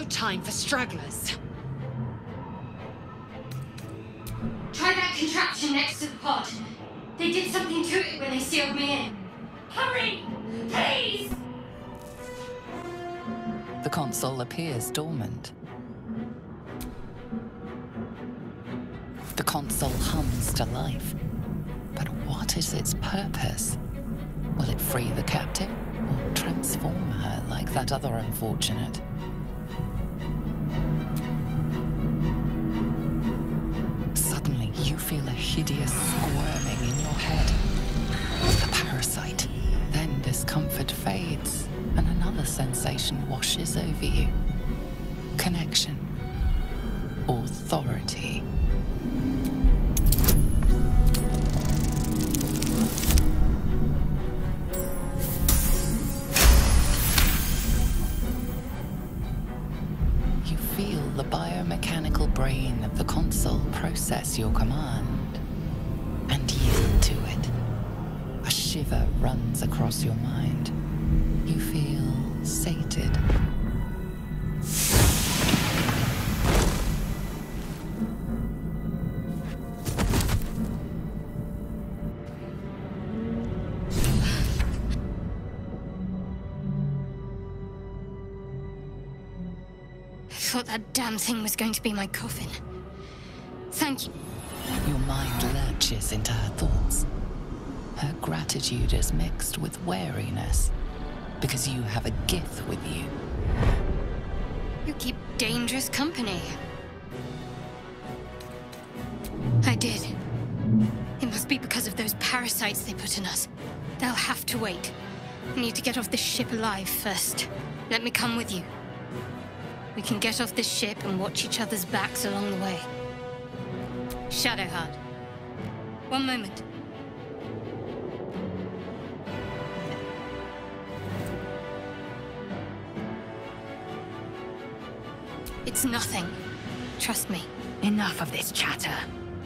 no time for stragglers. Try that contraption next to the pod. They did something to it when they sealed me in. Hurry! Please! The console appears dormant. The console hums to life. But what is its purpose? Will it free the captive, or transform her like that other unfortunate? Suddenly, you feel a hideous squirming in your head. A parasite. Then discomfort fades, and another sensation washes over you. Connection. Authority. You feel the biomechanical brain of the console process your command and yield to it. A shiver runs across your mind. You feel sated. I thought that damn thing was going to be my coffin. Thank you. Your mind lurches into her thoughts. Her gratitude is mixed with wariness, because you have a gift with you. You keep dangerous company. I did. It must be because of those parasites they put in us. They'll have to wait. We need to get off this ship alive first. Let me come with you. We can get off this ship and watch each other's backs along the way. Shadowheart. One moment. It's nothing. Trust me. Enough of this chatter.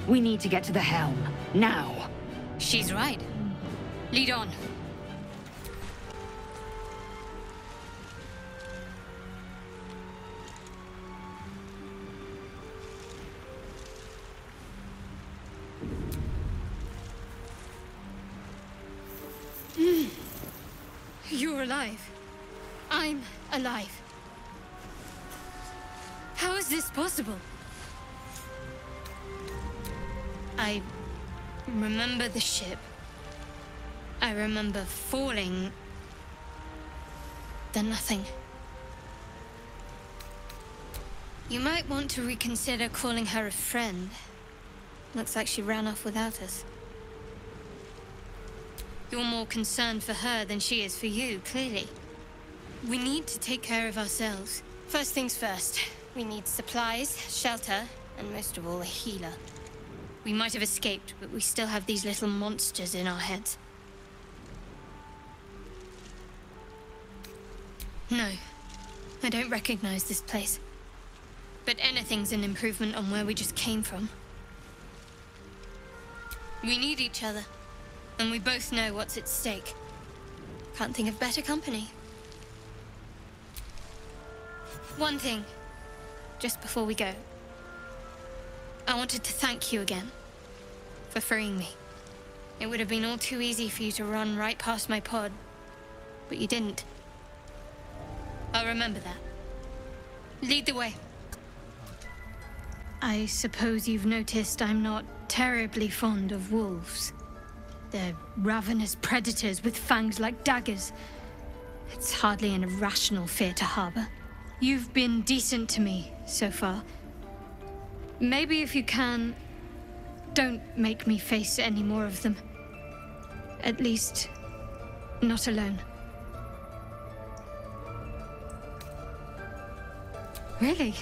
We need to get to the helm. Now. She's right. Lead on. You're alive. I'm alive. How is this possible? I remember the ship. I remember falling. Then nothing. You might want to reconsider calling her a friend. Looks like she ran off without us. You're more concerned for her than she is for you, clearly. We need to take care of ourselves. First things first, we need supplies, shelter, and most of all, a healer. We might have escaped, but we still have these little monsters in our heads. No, I don't recognize this place. But anything's an improvement on where we just came from. We need each other. And we both know what's at stake. Can't think of better company. One thing, just before we go. I wanted to thank you again for freeing me. It would have been all too easy for you to run right past my pod, but you didn't. I'll remember that. Lead the way. I suppose you've noticed I'm not terribly fond of wolves. They're ravenous predators with fangs like daggers. It's hardly an irrational fear to harbor. You've been decent to me so far. Maybe if you can, don't make me face any more of them. At least, not alone. Really?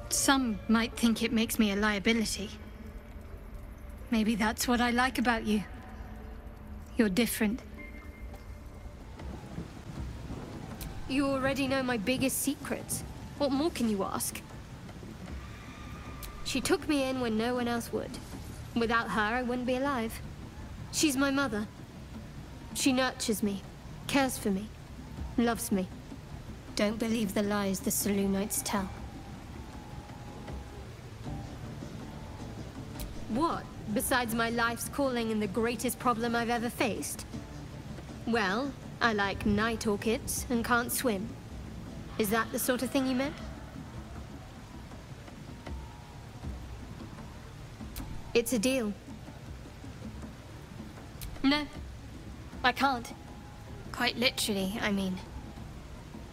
Some might think it makes me a liability. Maybe that's what I like about you. You're different. You already know my biggest secrets. What more can you ask? She took me in when no one else would. Without her, I wouldn't be alive. She's my mother. She nurtures me, cares for me, loves me. Don't believe the lies the Selûnites tell. What, besides my life's calling and the greatest problem I've ever faced? Well, I like night orchids and can't swim. Is that the sort of thing you meant? It's a deal. No, I can't. Quite literally, I mean.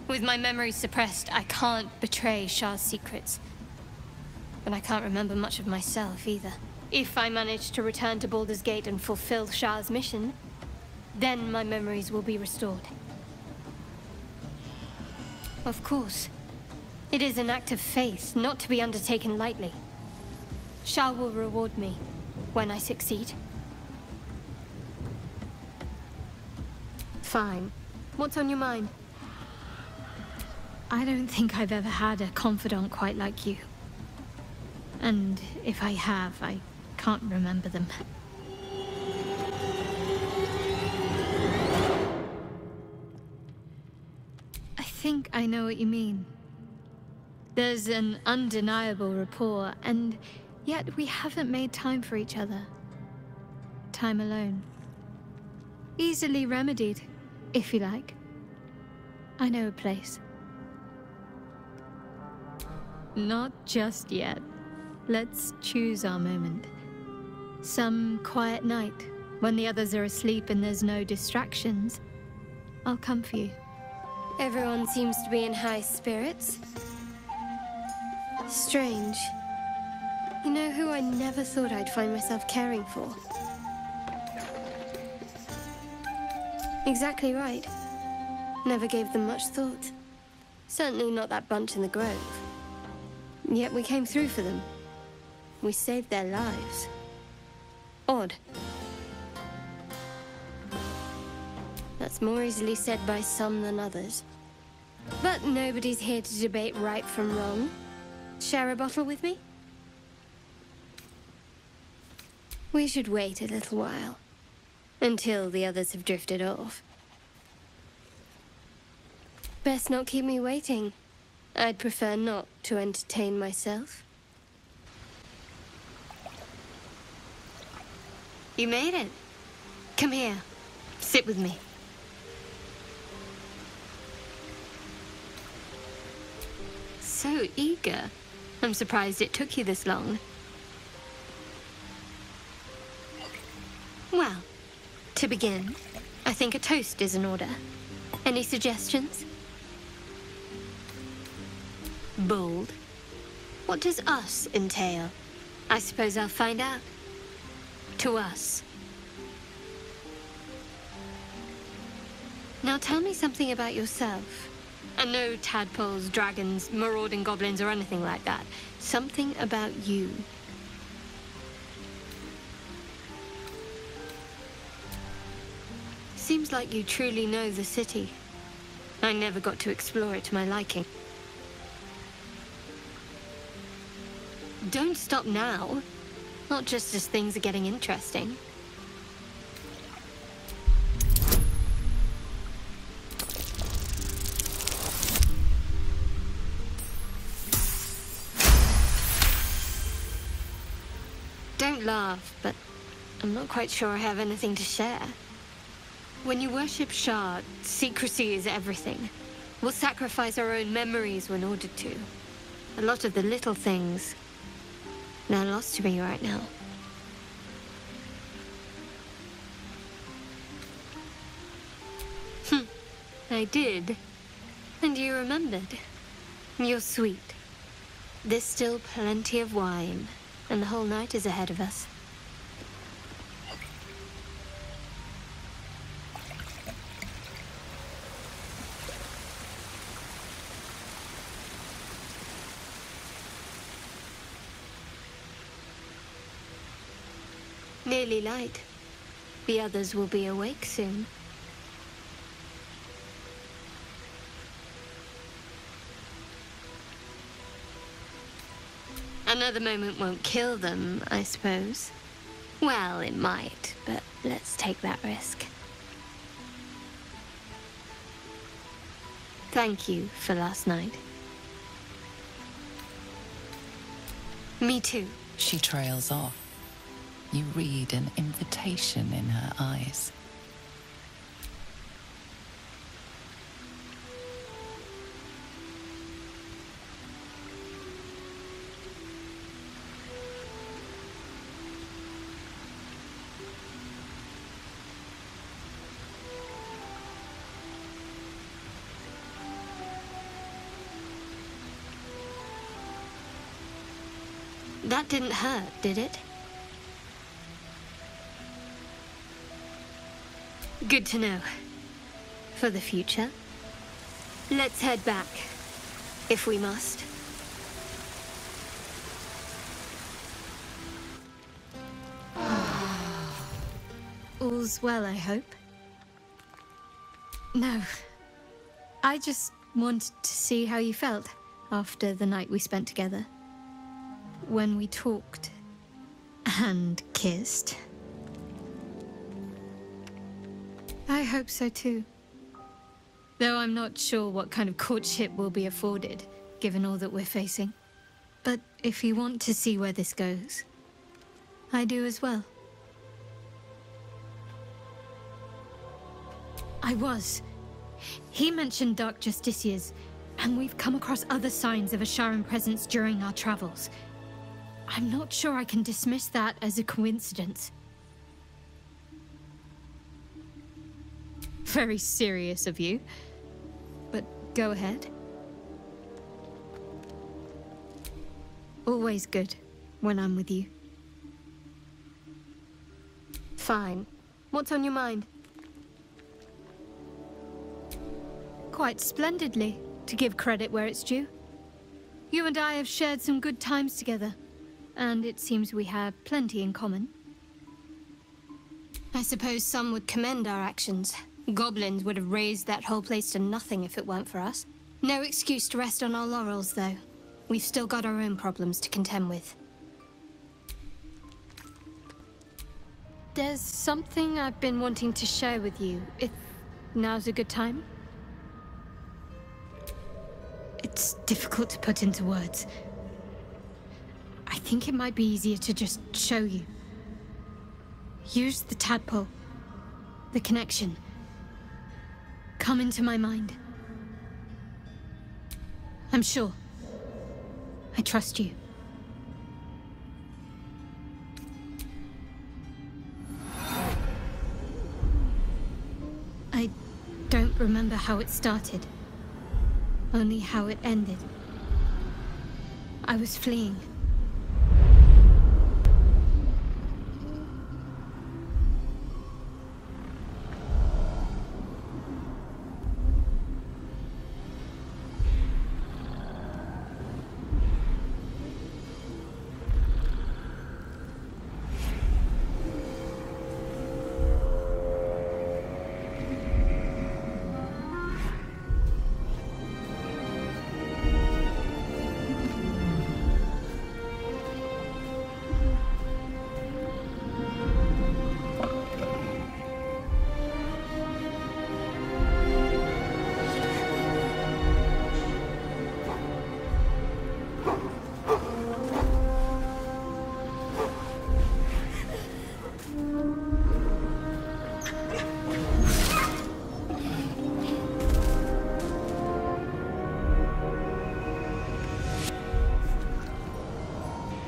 With my memory suppressed, I can't betray Shah's secrets. But I can't remember much of myself either. If I manage to return to Baldur's Gate and fulfill Shah's mission, then my memories will be restored. Of course. It is an act of faith, not to be undertaken lightly. Shah will reward me when I succeed. Fine. What's on your mind? I don't think I've ever had a confidant quite like you. And if I have, I can't remember them. I think I know what you mean. There's an undeniable rapport, and yet we haven't made time for each other. Time alone. Easily remedied, if you like. I know a place. Not just yet. Let's choose our moment. Some quiet night, when the others are asleep and there's no distractions, I'll come for you. Everyone seems to be in high spirits. Strange. You know who I never thought I'd find myself caring for? Exactly right. Never gave them much thought. Certainly not that bunch in the grove. Yet we came through for them. We saved their lives. Odd. That's more easily said by some than others. But nobody's here to debate right from wrong. Share a bottle with me? We should wait a little while. Until the others have drifted off. Best not keep me waiting. I'd prefer not to entertain myself. You made it. Come here. Sit with me. So eager. I'm surprised it took you this long. Well, to begin, I think a toast is in order. Any suggestions? Bold. What does us entail? I suppose I'll find out. To us. Now tell me something about yourself. And no tadpoles, dragons, marauding goblins, or anything like that. Something about you. Seems like you truly know the city. I never got to explore it to my liking. Don't stop now. Not just as things are getting interesting. Don't laugh, but I'm not quite sure I have anything to share. When you worship Shah, secrecy is everything. We'll sacrifice our own memories when ordered to. A lot of the little things, they're lost to me right now. I did. And you remembered. You're sweet. There's still plenty of wine, and the whole night is ahead of us. Nearly light. The others will be awake soon. Another moment won't kill them, I suppose. Well, it might, but let's take that risk. Thank you for last night. Me too. She trails off. You read an invitation in her eyes. That didn't hurt, did it? Good to know. For the future. Let's head back, if we must. All's well, I hope. No. I just wanted to see how you felt after the night we spent together. When we talked and kissed. I hope so too. Though I'm not sure what kind of courtship will be afforded, given all that we're facing. But if you want to see where this goes, I do as well. I was. He mentioned Dark Justiciars, and we've come across other signs of a Sharan presence during our travels. I'm not sure I can dismiss that as a coincidence. Very serious of you, but go ahead. Always good when I'm with you. Fine. What's on your mind? Quite splendidly, to give credit where it's due. You and I have shared some good times together. And it seems we have plenty in common. I suppose some would commend our actions. Goblins would have razed that whole place to nothing if it weren't for us. No excuse to rest on our laurels, though. We've still got our own problems to contend with. There's something I've been wanting to share with you, if now's a good time. It's difficult to put into words. I think it might be easier to just show you. Use the tadpole. The connection. Come into my mind. I'm sure. I trust you. I don't remember how it started. Only how it ended. I was fleeing.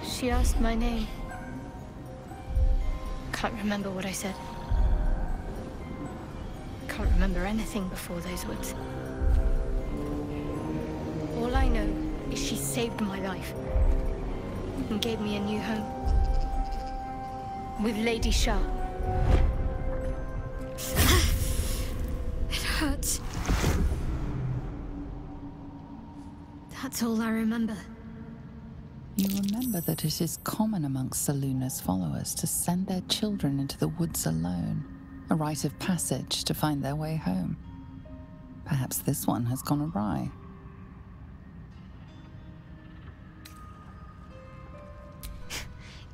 She asked my name. Can't remember what I said. Can't remember anything before those words. All I know is she saved my life and gave me a new home. With Lady Shah. It hurts. That's all I remember. You remember that it is common amongst Selûne's followers to send their children into the woods alone, a rite of passage to find their way home. Perhaps this one has gone awry.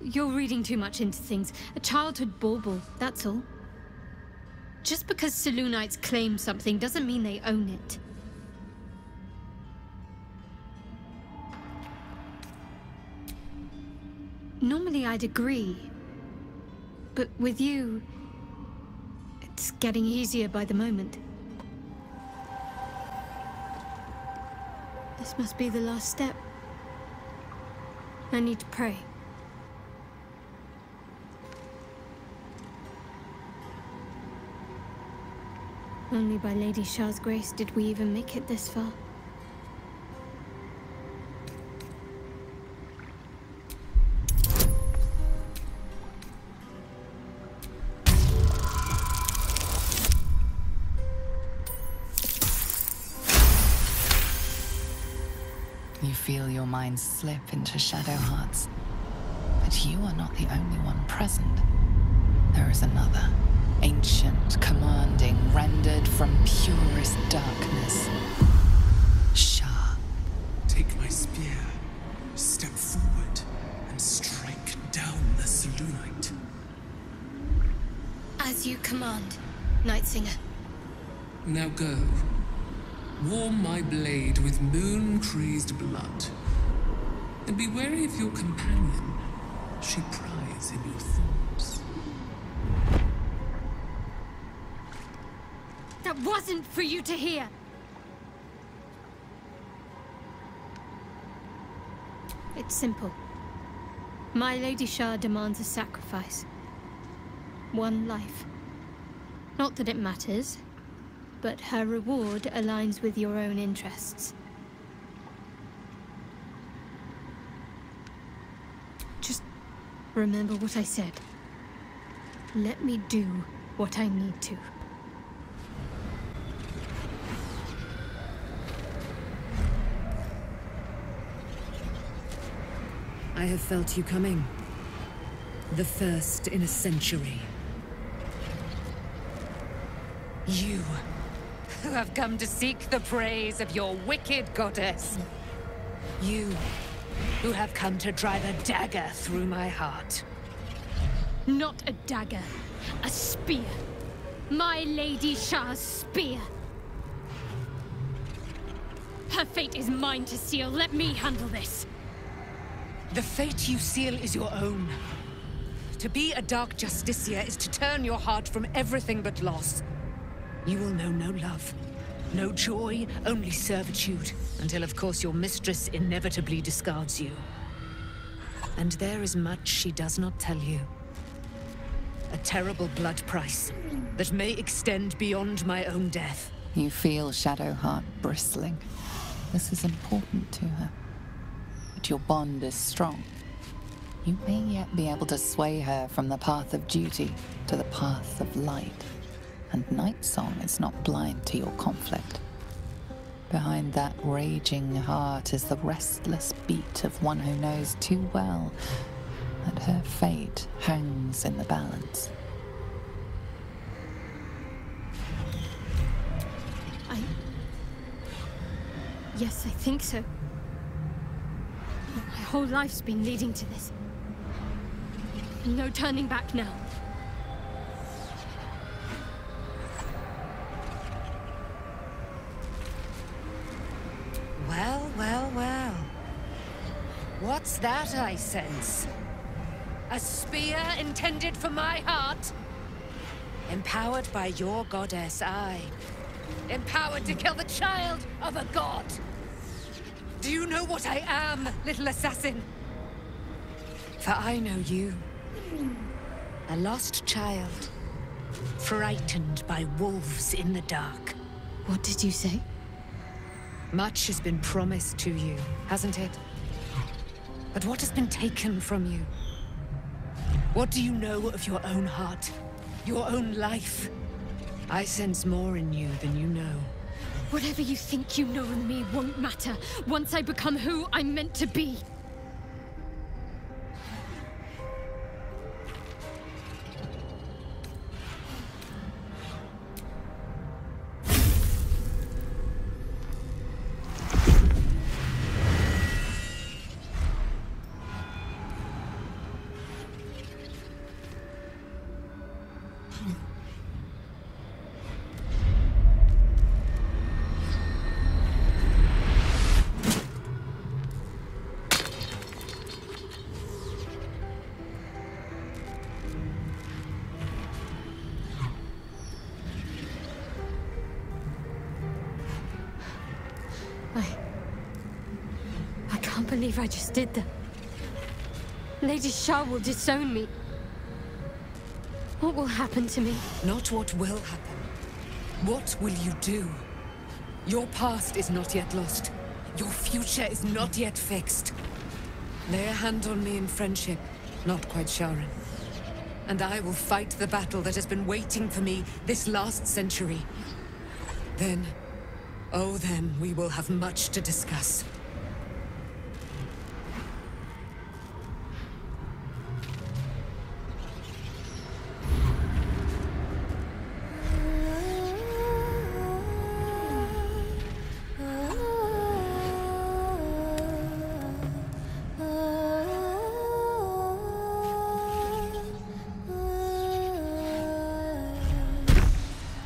You're reading too much into things. A childhood bauble, that's all. Just because Selûnites claim something doesn't mean they own it. Normally I'd agree. But with you, it's getting easier by the moment. This must be the last step. I need to pray. Only by Lady Shah's grace did we even make it this far. You feel your mind slip into Shadowheart's. But you are not the only one present. There is another. Ancient, commanding, rendered from purest darkness. Shah. Take my spear, step forward, and strike down the Selûnite. As you command, Nightsinger. Now go. Warm my blade with moon-crazed blood. And be wary of your companion. She pries in your thoughts. That wasn't for you to hear! It's simple. My Lady Shah demands a sacrifice. One life. Not that it matters, but her reward aligns with your own interests. Just remember what I said. Let me do what I need to. I have felt you coming. The first in a century. You, who have come to seek the praise of your wicked goddess. You, who have come to drive a dagger through my heart. Not a dagger, a spear. My Lady Shah's spear. Her fate is mine to seal. Let me handle this. The fate you seal is your own. To be a Dark Justiciar is to turn your heart from everything but loss. You will know no love, no joy, only servitude, until of course your mistress inevitably discards you. And there is much she does not tell you. A terrible blood price that may extend beyond my own death. You feel Shadowheart bristling. This is important to her. But your bond is strong. You may yet be able to sway her from the path of duty to the path of light. And Nightsong is not blind to your conflict. Behind that raging heart is the restless beat of one who knows too well that her fate hangs in the balance. Yes, I think so. My whole life's been leading to this. No turning back now. Well, well, well. What's that I sense? A spear intended for my heart? Empowered by your goddess, aye. Empowered to kill the child of a god. Do you know what I am, little assassin? For I know you. A lost child. Frightened by wolves in the dark. What did you say? Much has been promised to you, hasn't it? But what has been taken from you? What do you know of your own heart? Your own life? I sense more in you than you know. Whatever you think you know of me won't matter once I become who I'm meant to be. I can't believe I just did that. Lady Shah will disown me. What will happen to me? Not what will happen. What will you do? Your past is not yet lost. Your future is not yet fixed. Lay a hand on me in friendship, not quite Sharon. And I will fight the battle that has been waiting for me this last century. Then, oh then, we will have much to discuss.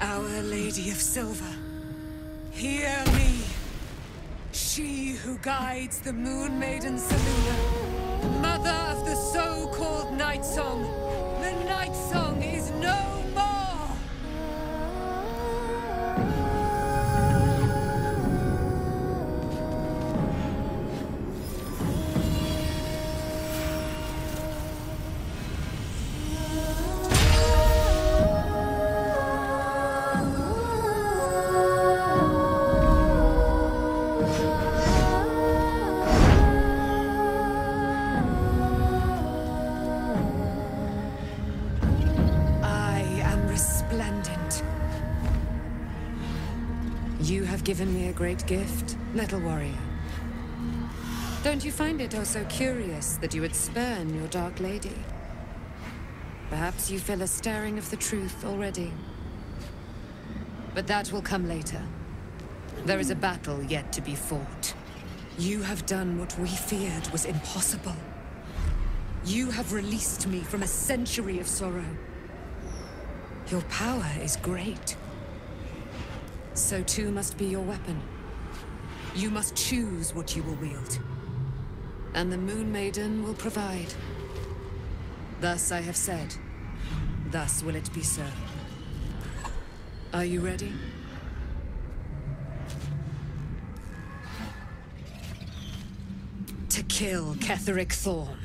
Our Lady of Silver, hear me. She who guides the Moon Maiden Selûne, mother of the so-called Night Song. The Night Song is no more! You have given me a great gift, little warrior. Don't you find it oh so curious that you would spurn your dark lady? Perhaps you feel a stirring of the truth already. But that will come later. There is a battle yet to be fought. You have done what we feared was impossible. You have released me from a century of sorrow. Your power is great. So too must be your weapon. You must choose what you will wield. And the Moon Maiden will provide. Thus I have said. Thus will it be so. Are you ready? To kill Ketheric Thorm.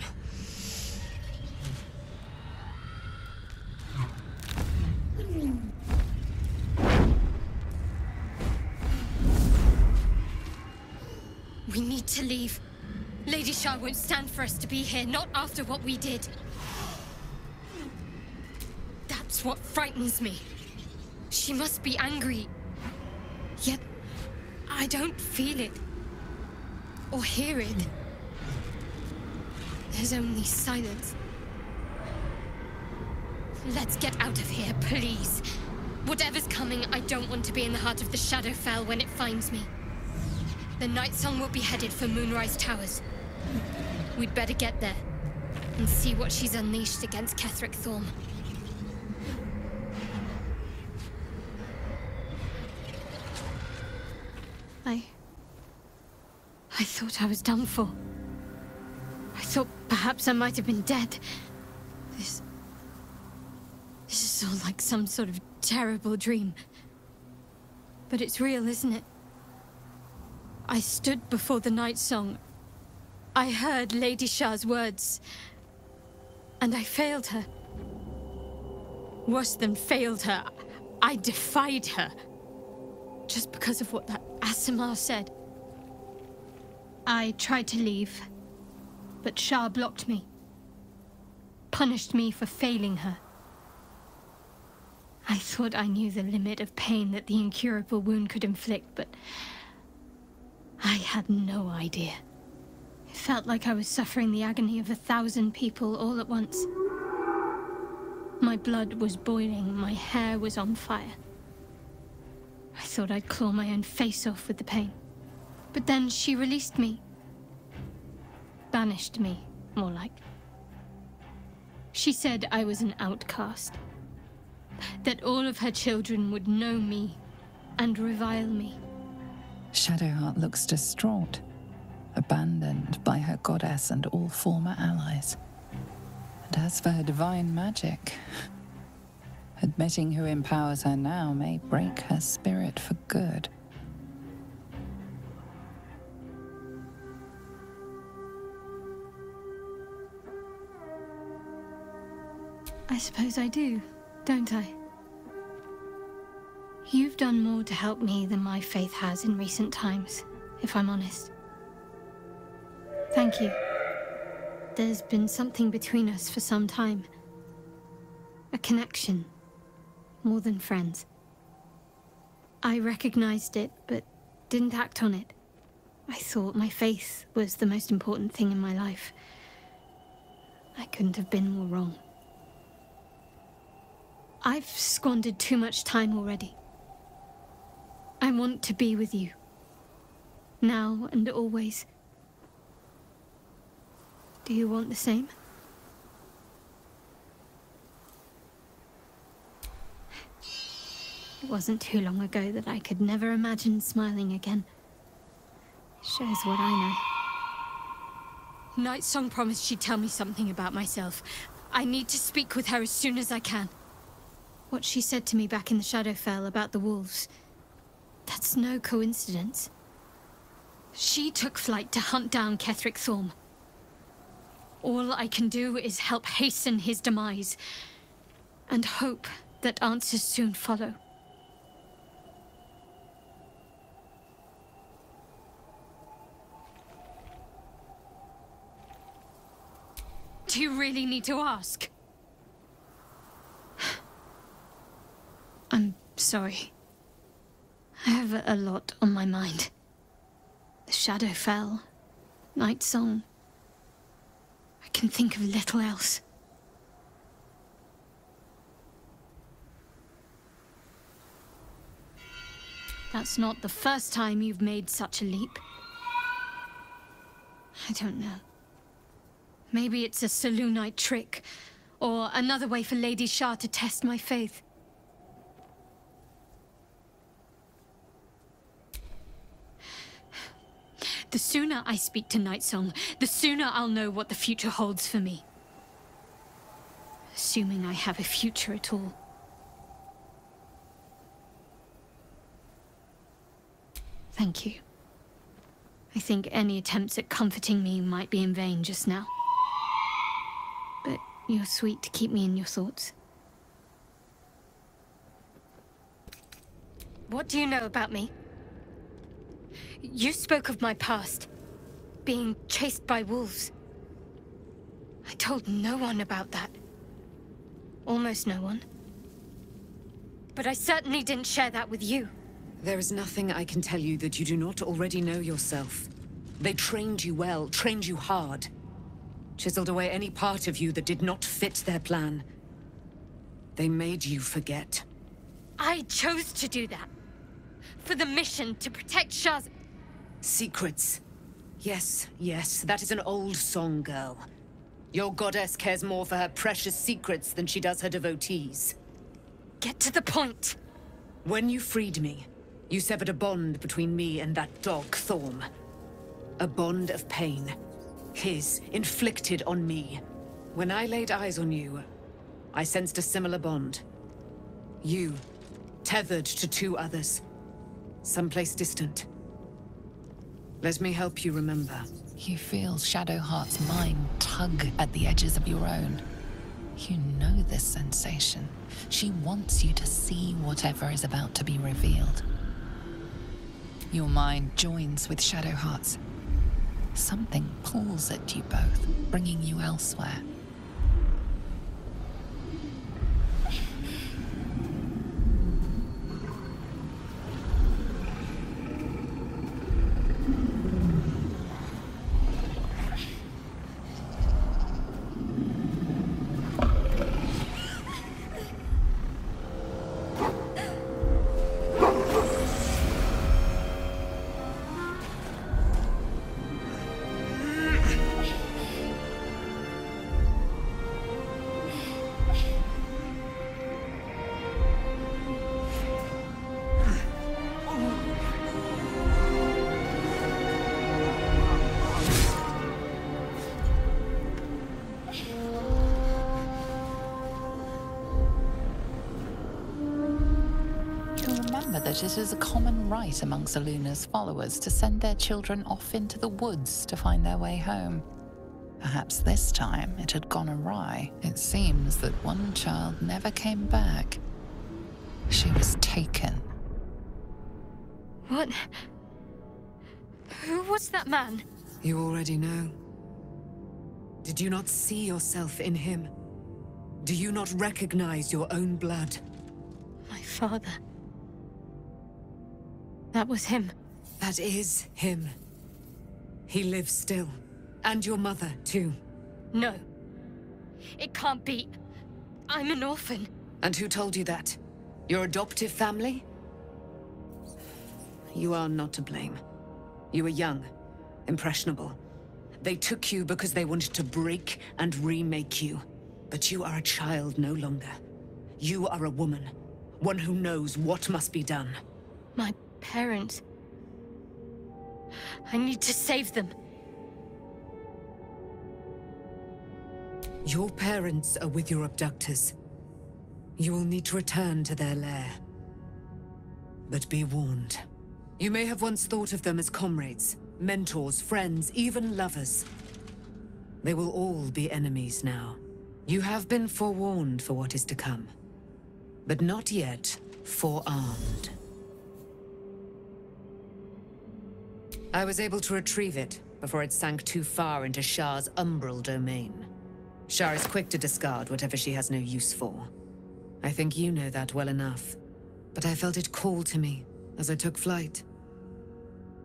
We need to leave. Lady Shah won't stand for us to be here, not after what we did. That's what frightens me. She must be angry. Yet, I don't feel it. Or hear it. There's only silence. Let's get out of here, please. Whatever's coming, I don't want to be in the heart of the Shadowfell when it finds me. The Night Song will be headed for Moonrise Towers. We'd better get there and see what she's unleashed against Ketheric Thorm. I thought I was done for. I thought perhaps I might have been dead. This is all like some sort of terrible dream. But it's real, isn't it? I stood before the Night Song. I heard Lady Shah's words. And I failed her. Worse than failed her, I defied her. Just because of what that Aasimar said. I tried to leave, but Shah blocked me. Punished me for failing her. I thought I knew the limit of pain that the incurable wound could inflict, but I had no idea. It felt like I was suffering the agony of 1,000 people all at once. My blood was boiling, my hair was on fire. I thought I'd claw my own face off with the pain. But then she released me. Banished me, more like. She said I was an outcast. That all of her children would know me and revile me. Shadowheart looks distraught, abandoned by her goddess and all former allies. And as for her divine magic, admitting who empowers her now may break her spirit for good. I suppose I do, don't I? You've done more to help me than my faith has in recent times, if I'm honest. Thank you. There's been something between us for some time. A connection, more than friends. I recognized it, but didn't act on it. I thought my faith was the most important thing in my life. I couldn't have been more wrong. I've squandered too much time already. I want to be with you. Now and always. Do you want the same? It wasn't too long ago that I could never imagine smiling again. Shows what I know. Nightsong promised she'd tell me something about myself. I need to speak with her as soon as I can. What she said to me back in the Shadowfell about the wolves, that's no coincidence. She took flight to hunt down Ketheric Thorm. All I can do is help hasten his demise, and hope that answers soon follow. Do you really need to ask? I'm sorry. I have a lot on my mind. The Shadowfell, Nightsong. I can think of little else. That's not the first time you've made such a leap. I don't know. Maybe it's a Selûnite trick, or another way for Lady Shah to test my faith. The sooner I speak to Nightsong, the sooner I'll know what the future holds for me. Assuming I have a future at all. Thank you. I think any attempts at comforting me might be in vain just now. But you're sweet to keep me in your thoughts. What do you know about me? You spoke of my past, being chased by wolves. I told no one about that. Almost no one. But I certainly didn't share that with you. There is nothing I can tell you that you do not already know yourself. They trained you well, trained you hard. Chiseled away any part of you that did not fit their plan. They made you forget. I chose to do that. For the mission to protect Shah's... Secrets. Yes, yes, that is an old song, girl. Your goddess cares more for her precious secrets than she does her devotees. Get to the point. When you freed me, you severed a bond between me and that dog, Thorm. A bond of pain. His, inflicted on me. When I laid eyes on you, I sensed a similar bond. You, tethered to two others. Someplace distant. Let me help you remember. You feel Shadowheart's mind tug at the edges of your own. You know this sensation. She wants you to see whatever is about to be revealed. Your mind joins with Shadowheart's. Something pulls at you both, bringing you elsewhere. That it is a common rite among Selûne's followers to send their children off into the woods to find their way home. Perhaps this time it had gone awry. It seems that one child never came back. She was taken. What? Who was that man? You already know. Did you not see yourself in him? Do you not recognize your own blood? My father. That was him. That is him. He lives still. And your mother, too. No. It can't be. I'm an orphan. And who told you that? Your adoptive family? You are not to blame. You were young, impressionable. They took you because they wanted to break and remake you. But you are a child no longer. You are a woman. One who knows what must be done. My parents. I need to save them. Your parents are with your abductors. You will need to return to their lair. But be warned. You may have once thought of them as comrades, mentors, friends, even lovers. They will all be enemies now. You have been forewarned for what is to come, but not yet forearmed. I was able to retrieve it before it sank too far into Shah's umbral domain. Shah is quick to discard whatever she has no use for. I think you know that well enough, but I felt it call to me as I took flight.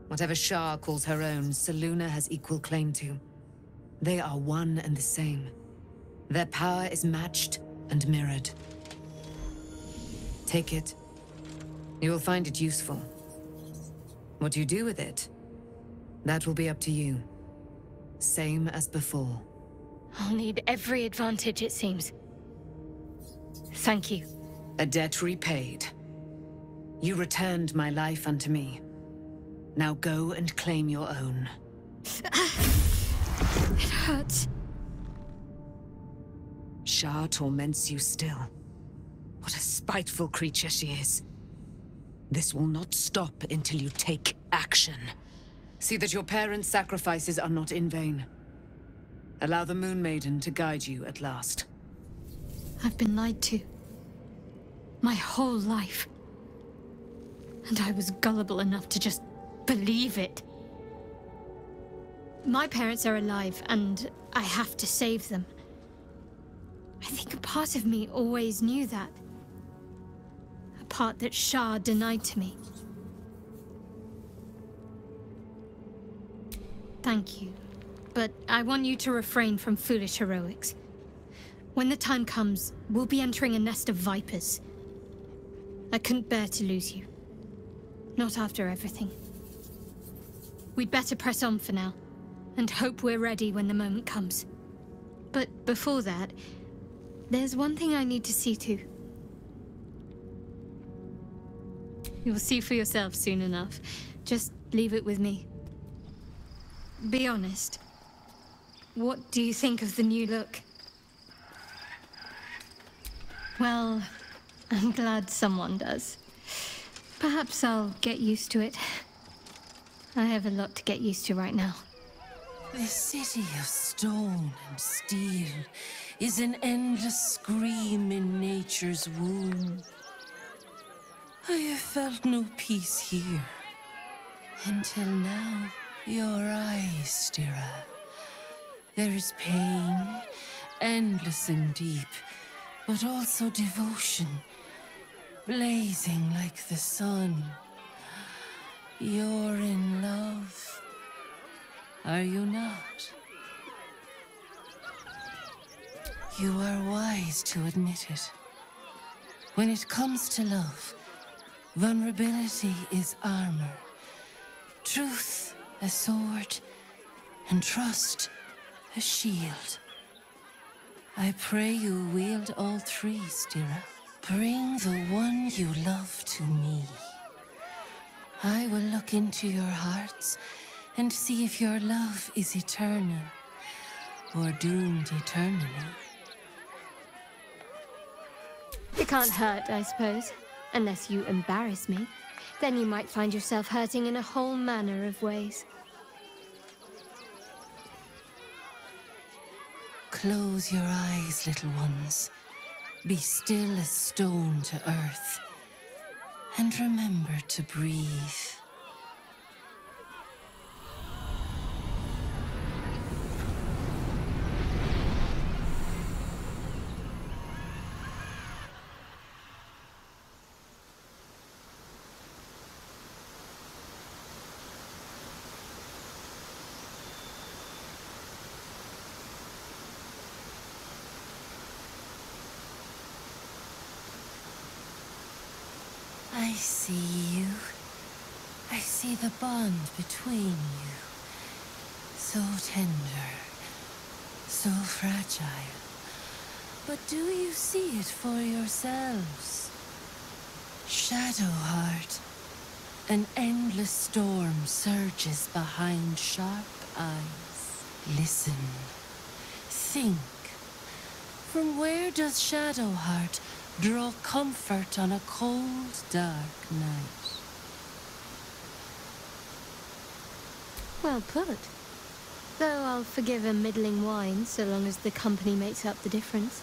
Whatever Shah calls her own, Selûne has equal claim to. They are one and the same. Their power is matched and mirrored. Take it. You will find it useful. What you do with it, that will be up to you. Same as before. I'll need every advantage, it seems. Thank you. A debt repaid. You returned my life unto me. Now go and claim your own. It hurts. Shah torments you still. What a spiteful creature she is. This will not stop until you take action. See that your parents' sacrifices are not in vain. Allow the Moon Maiden to guide you at last. I've been lied to. My whole life. And I was gullible enough to just believe it. My parents are alive, and I have to save them. I think a part of me always knew that. A part that Shah denied to me. Thank you. But I want you to refrain from foolish heroics. When the time comes, we'll be entering a nest of vipers. I couldn't bear to lose you. Not after everything. We'd better press on for now, and hope we're ready when the moment comes. But before that, there's one thing I need to see to. You'll see for yourself soon enough. Just leave it with me. Be honest. What do you think of the new look? Well, I'm glad someone does. Perhaps I'll get used to it. I have a lot to get used to right now. The city of stone and steel is an endless scream in nature's womb. I have felt no peace here. Until now, your eyes, Stira. There is pain, endless and deep, but also devotion, blazing like the sun. You're in love, are you not? You are wise to admit it. When it comes to love, vulnerability is armor, truth a sword, and trust a shield. I pray you wield all three, Stira. Bring the one you love to me. I will look into your hearts and see if your love is eternal or doomed eternally. It can't hurt, I suppose. Unless you embarrass me. Then you might find yourself hurting in a whole manner of ways. Close your eyes, little ones. Be still as stone to earth. And remember to breathe. I see you. I see the bond between you. So tender, so fragile. But do you see it for yourselves? Shadowheart. An endless storm surges behind sharp eyes. Listen. Think. From where does Shadowheart draw comfort on a cold, dark night? Well put. Though I'll forgive a middling wine so long as the company makes up the difference.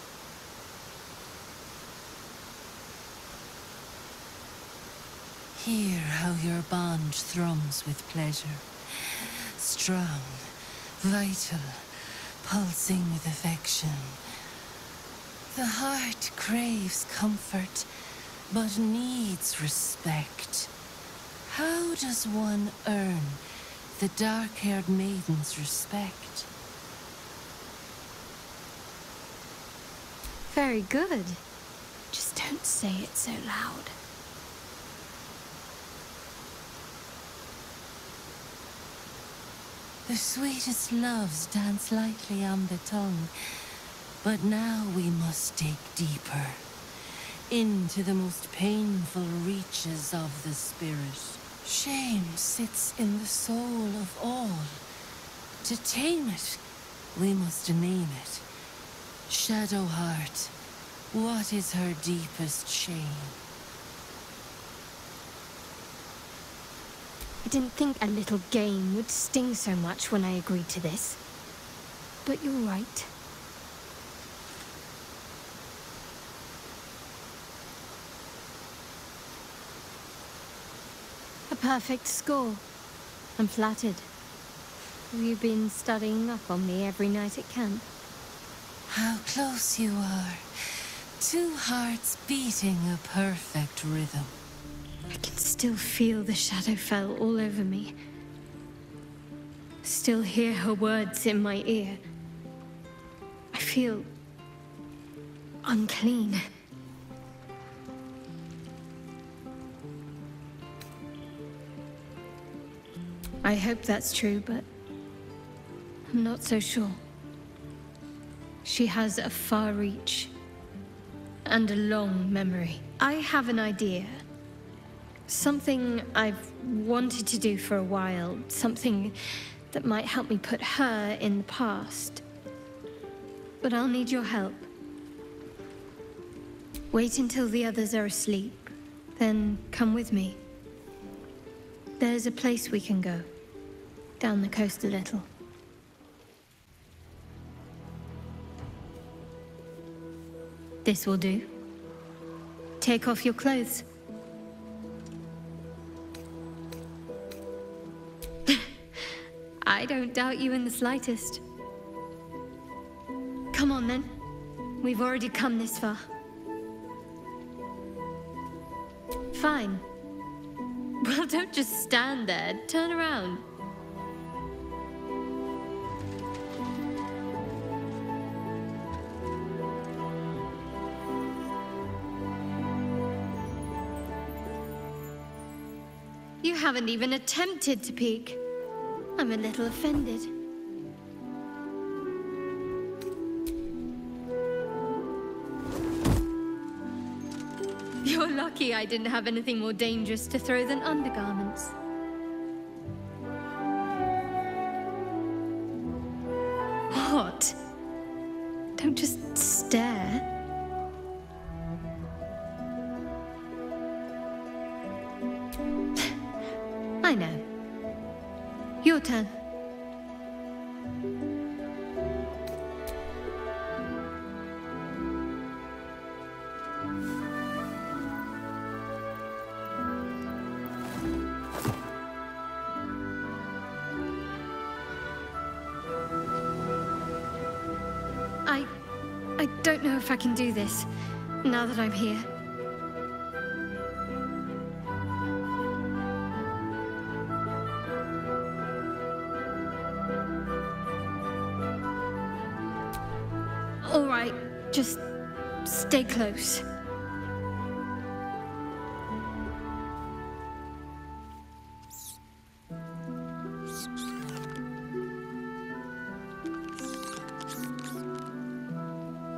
Hear how your bond thrums with pleasure. Strong, vital, pulsing with affection. The heart craves comfort, but needs respect. How does one earn the dark-haired maiden's respect? Very good. Just don't say it so loud. The sweetest loves dance lightly on the tongue, but now we must dig deeper, into the most painful reaches of the spirit. Shame sits in the soul of all. To tame it, we must name it. Shadowheart, what is her deepest shame? I didn't think a little game would sting so much when I agreed to this. But you're right. A perfect score. I'm flattered. Have you been studying up on me every night at camp? How close you are. Two hearts beating a perfect rhythm. I can still feel the Shadowfell all over me. Still hear her words in my ear. I feel unclean. I hope that's true, but I'm not so sure. She has a far reach and a long memory. I have an idea. Something I've wanted to do for a while. Something that might help me put her in the past. But I'll need your help. Wait until the others are asleep, then come with me. There's a place we can go. Down the coast a little. This will do. Take off your clothes. I don't doubt you in the slightest. Come on then. We've already come this far. Fine. Well, don't just stand there. Turn around. You haven't even attempted to peek. I'm a little offended. You're lucky I didn't have anything more dangerous to throw than undergarments. What? Don't just stare. I know. Your turn. I don't know if I can do this, now that I'm here. All right, just stay close.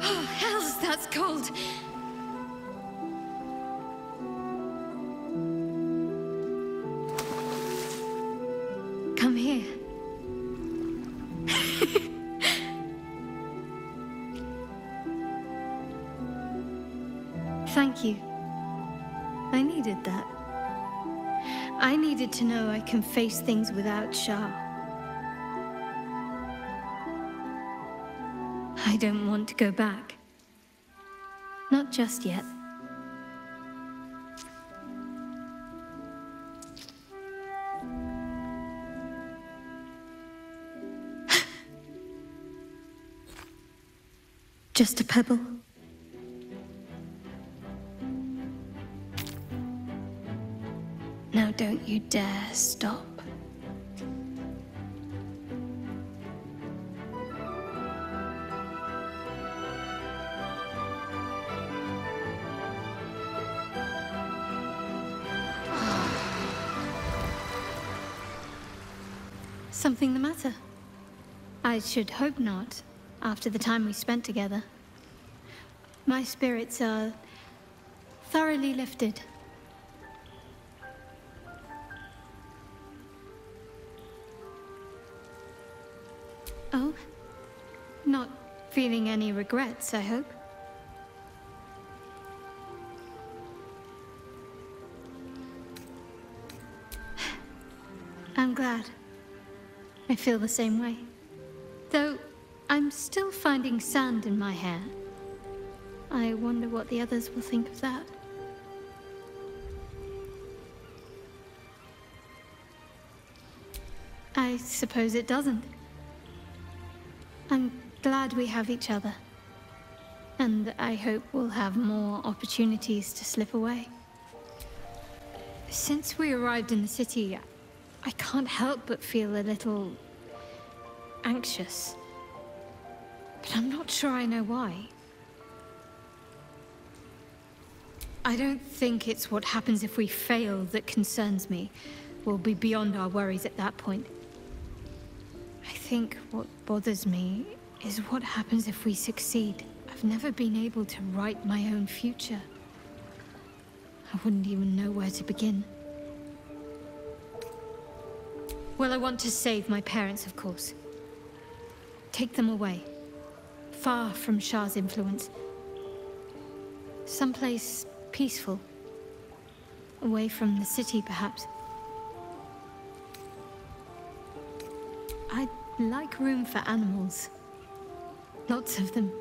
Oh, hells, that's cold. Come here. Thank you. I needed that. I needed to know I can face things without Shah. I don't want to go back. Not just yet. Just a pebble. Now don't you dare stop. Something the matter? I should hope not, after the time we spent together. My spirits are thoroughly lifted. Oh? Not feeling any regrets, I hope? I'm glad. I feel the same way. Though, I'm still finding sand in my hair. I wonder what the others will think of that. I suppose it doesn't. I'm glad we have each other. And I hope we'll have more opportunities to slip away. Since we arrived in the city, I can't help but feel a little anxious. But I'm not sure I know why. I don't think it's what happens if we fail that concerns me. We'll be beyond our worries at that point. I think what bothers me is what happens if we succeed. I've never been able to write my own future. I wouldn't even know where to begin. Well, I want to save my parents, of course. Take them away. Far from Shah's influence. Someplace peaceful. Away from the city, perhaps. I'd like room for animals. Lots of them.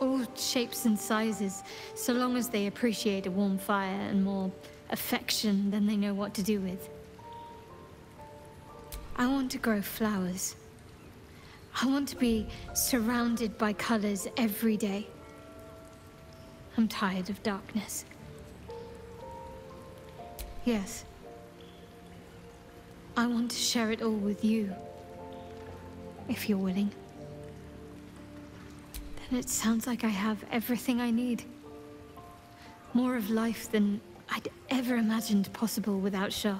All shapes and sizes, so long as they appreciate a warm fire and more affection than they know what to do with. I want to grow flowers. I want to be surrounded by colors every day. I'm tired of darkness. Yes. I want to share it all with you. If you're willing. Then it sounds like I have everything I need. More of life than I'd ever imagined possible without Shah.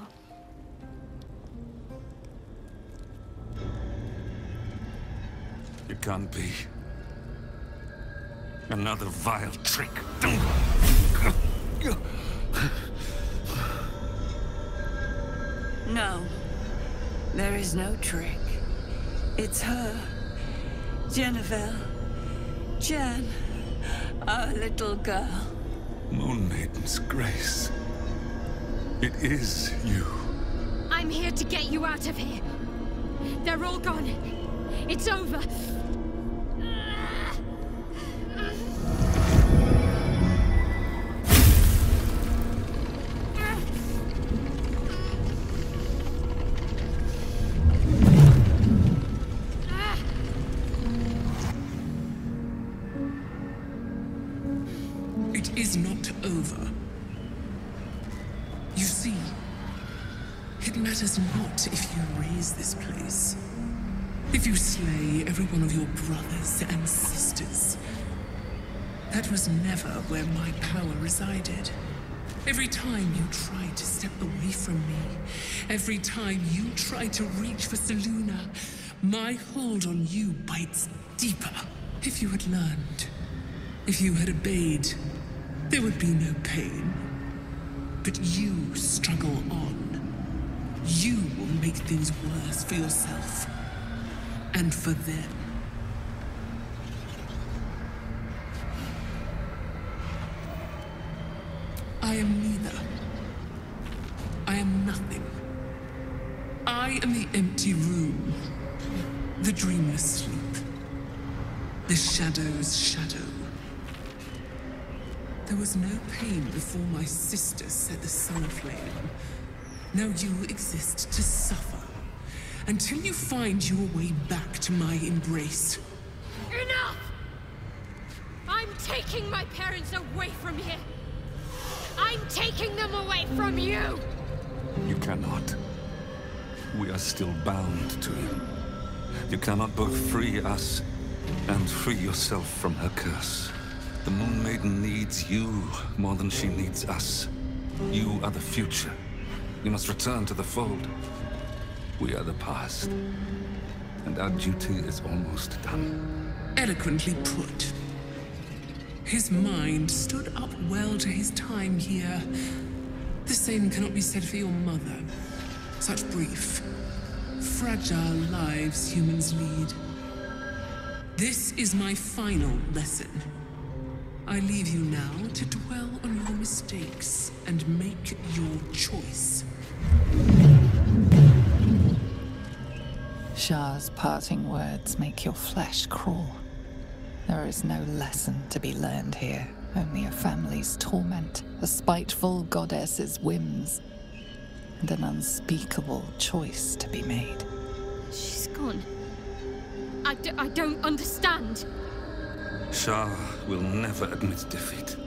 It can't be. Another vile trick. No. There is no trick. It's her. Jennifer. Jen. Our little girl. Moon Maiden's grace. It is you. I'm here to get you out of here. They're all gone. It's over. is not over. You see, it matters not if you raise this place. If you slay every one of your brothers and sisters. That was never where my power resided. Every time you tried to step away from me, every time you tried to reach for Selûne, my hold on you bites deeper. If you had learned, if you had obeyed, there would be no pain. But you struggle on. You will make things worse for yourself. And for them. I am neither. I am nothing. I am the empty room. The dreamless sleep. The shadow's shadow. There was no pain before my sister set the sun aflame. Now you exist to suffer. Until you find your way back to my embrace. Enough! I'm taking my parents away from here. I'm taking them away from you! You cannot. We are still bound to you. You cannot both free us and free yourself from her curse. The Moon Maiden needs you more than she needs us. You are the future. You must return to the fold. We are the past, and our duty is almost done. Eloquently put. His mind stood up well to his time here. The same cannot be said for your mother. Such brief, fragile lives humans lead. This is my final lesson. I leave you now to dwell on your mistakes and make your choice. Shah's parting words make your flesh crawl. There is no lesson to be learned here, only a family's torment, a spiteful goddess's whims, and an unspeakable choice to be made. She's gone. I don't understand. Shah will never admit defeat.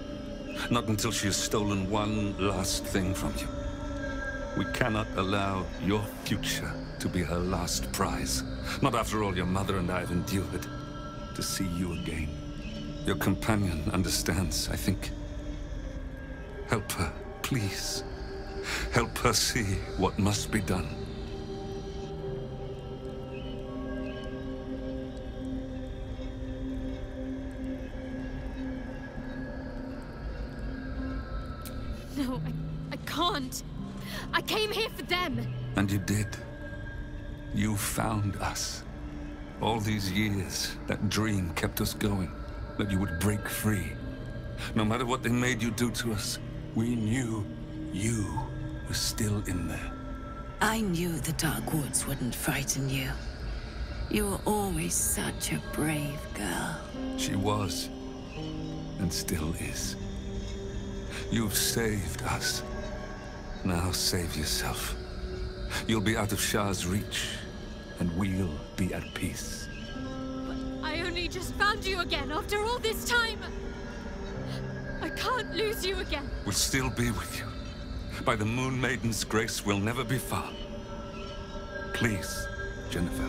Not until she has stolen one last thing from you. We cannot allow your future to be her last prize. Not after all your mother and I have endured. To see you again. Your companion understands, I think. Help her, please. Help her see what must be done. No, I can't. I came here for them. And you did. You found us. All these years, that dream kept us going. That you would break free. No matter what they made you do to us, we knew you were still in there. I knew the Dark Woods wouldn't frighten you. You were always such a brave girl. She was. And still is. You've saved us. Now save yourself. You'll be out of Shah's reach, and we'll be at peace. But I only just found you again after all this time. I can't lose you again. We'll still be with you. By the Moon Maiden's grace, we'll never be far. Please, Jennifer.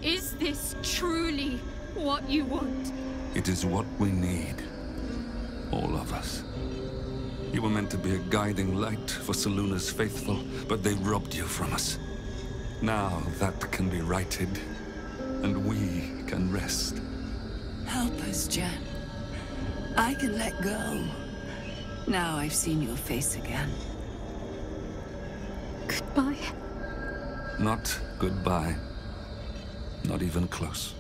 Is this truly what you want? It is what we need. All of us. You were meant to be a guiding light for Selûne's faithful, but they robbed you from us. Now that can be righted, and we can rest. Help us, Jen. I can let go. Now I've seen your face again. Goodbye. Not goodbye. Not even close.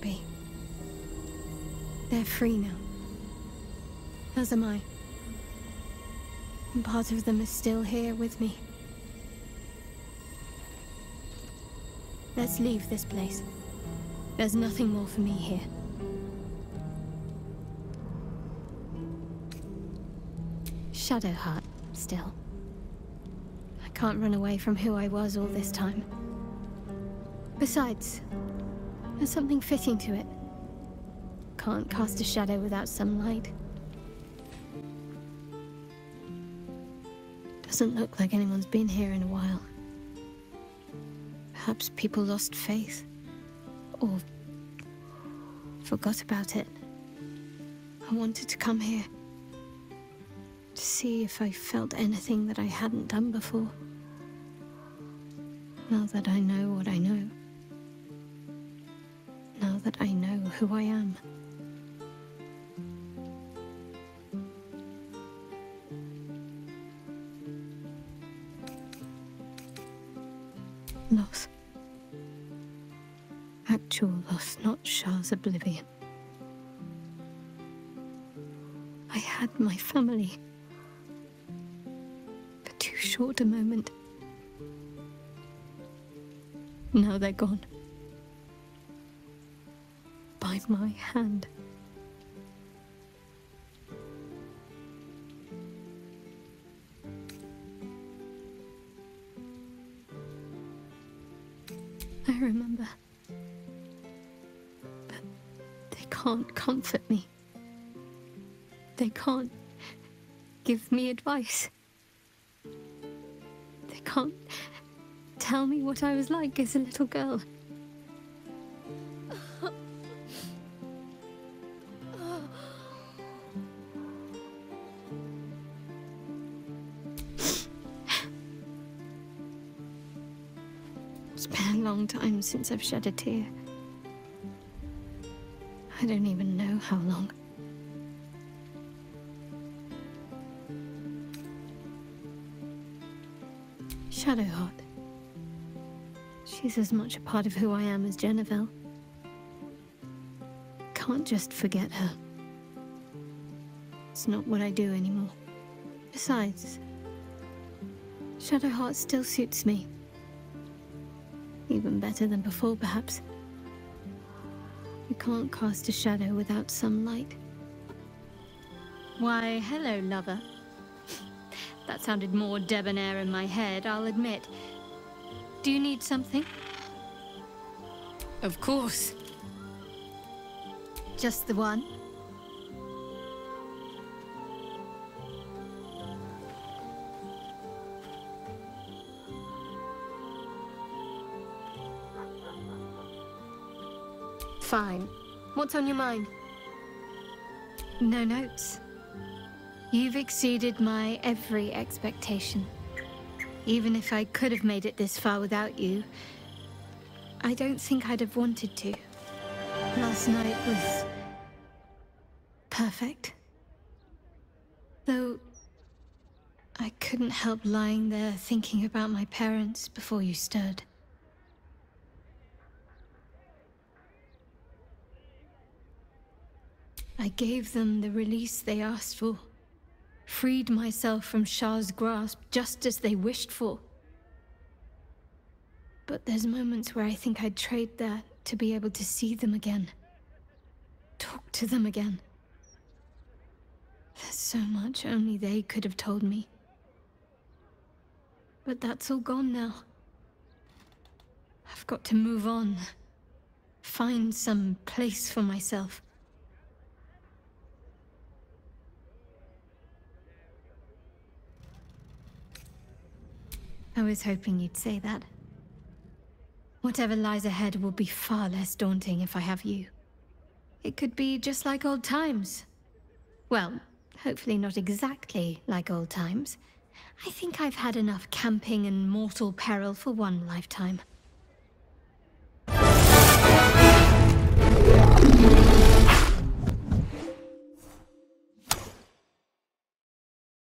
be. They're free now. As am I. And part of them is still here with me. Let's leave this place. There's nothing more for me here. Shadowheart, still. I can't run away from who I was all this time. Besides, there's something fitting to it. Can't cast a shadow without some light. Doesn't look like anyone's been here in a while. Perhaps people lost faith. Or forgot about it. I wanted to come here. To see if I felt anything that I hadn't done before. Now that I know what I know. Now that I know who I am. Loss. Actual loss, not Shah's oblivion. I had my family. For too short a moment. Now they're gone. By my hand. I remember. But they can't comfort me. They can't give me advice. They can't tell me what I was like as a little girl. It's been a long time since I've shed a tear. I don't even know how long. Shadowheart. She's as much a part of who I am as Jennifer. Can't just forget her. It's not what I do anymore. Besides, Shadowheart still suits me. Even better than before, perhaps. You can't cast a shadow without some light. Why, hello, lover. That sounded more debonair in my head, I'll admit. Do you need something? Of course. Just the one? Fine. What's on your mind? No notes. You've exceeded my every expectation. Even if I could have made it this far without you, I don't think I'd have wanted to. Last night was perfect. Though I couldn't help lying there thinking about my parents before you stirred. I gave them the release they asked for. Freed myself from Shah's grasp just as they wished for. But there's moments where I think I'd trade that to be able to see them again. Talk to them again. There's so much only they could have told me. But that's all gone now. I've got to move on. Find some place for myself. I was hoping you'd say that. Whatever lies ahead will be far less daunting if I have you. It could be just like old times. Well, hopefully not exactly like old times. I think I've had enough camping and mortal peril for one lifetime.